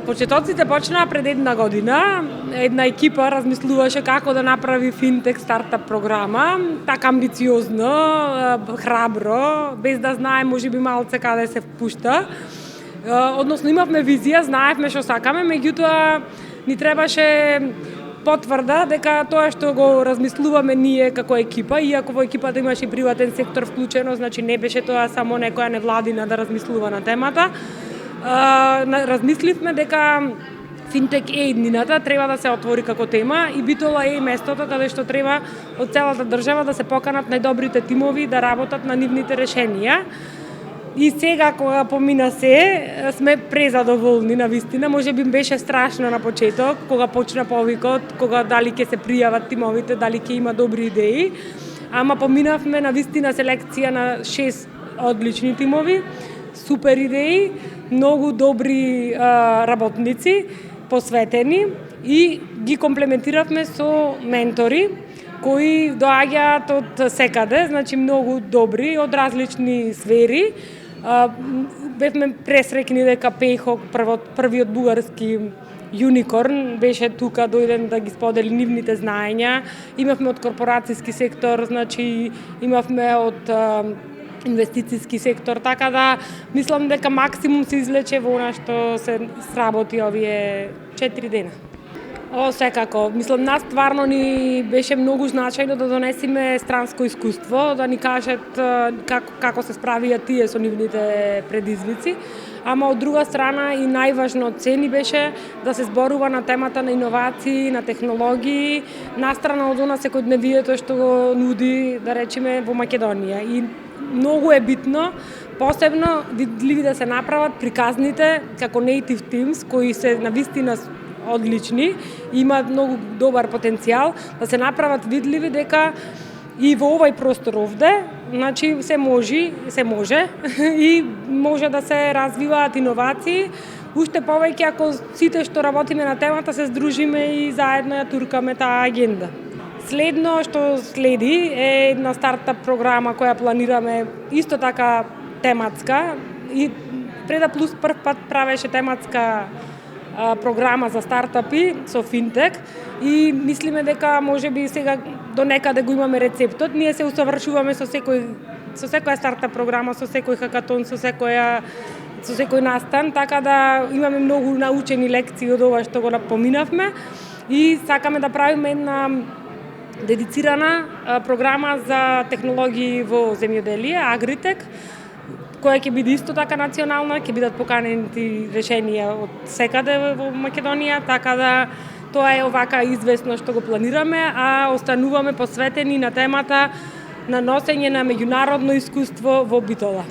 Почетоците почнаа пред една година. Една екипа размислуваше како да направи финтек стартап програма, така амбициозно, храбро, без да знае можеби малце каде се впушта. Односно имавме визија, знаевме што сакаме, меѓутоа ни требаше потврда дека тоа што го размислуваме ние како екипа, иако во екипата имаше и приватен сектор вклучено, значи не беше тоа само некоја невладина да размислува на темата. Размисливме дека финтек е иднината, треба да се отвори како тема и Битола е местото каде што треба од целата држава да се поканат најдобрите тимови да работат на нивните решенија. И сега кога помина се, сме презадоволни навистина. Може би беше страшно на почеток, кога почна повикот, кога дали ќе се пријават тимовите, дали ќе има добри идеи. Ама поминавме навистина селекција на 6 одлични тимови, супер идеи, многу добри работници, посветени и ги комплементиравме со ментори кои доаѓаат од секаде, значи многу добри од различни сфери. Бевме пресрекни дека Пејхо, првиот бугарски юникорн, беше тука дојден да ги сподели нивните знаења. Имавме од корпорацијски сектор, значи имавме од инвестицијски сектор, така да мислам дека максимум се извлече во она што се сработи овие 4 дена. Секако. Мислам, нас стварно ни беше многу значајно да донесеме странско искуство, да ни кажат како се справија тие со нивните предизвици. Ама од друга страна и најважно од цени беше да се зборува на темата на иновации, на технологии, настрана од она секојдневието што го нуди, да речеме, во Македонија. И многу е битно, посебно видливи да се направат приказните како native teams, кои се навистина одлични, имаат многу добар потенцијал, да се направат видливи дека и во овај простор овде, значи се може и може да се развиваат иновации, уште повеќе ако сите што работиме на темата се здружиме и заедно ја туркаме таа агенда. Следно што следи е една стартап програма која планираме исто така тематска и Преда Плюс прв пат правеше тематска програма за стартапи со финтек и мислиме дека можеби сега до некаде го имаме рецептот. Ние се усавршуваме со секоја стартап програма, со секој хакатон, со секој настан, така да имаме многу научени лекции од ова што го напоминавме и сакаме да правиме една дедицирана програма за технологии во земјоделие, Агритек, која ќе биде исто така национална, ќе бидат поканети решенија од секаде во Македонија, така да тоа е овака известно што го планираме, а остануваме посветени на темата на носење на меѓународно искуство во Битола.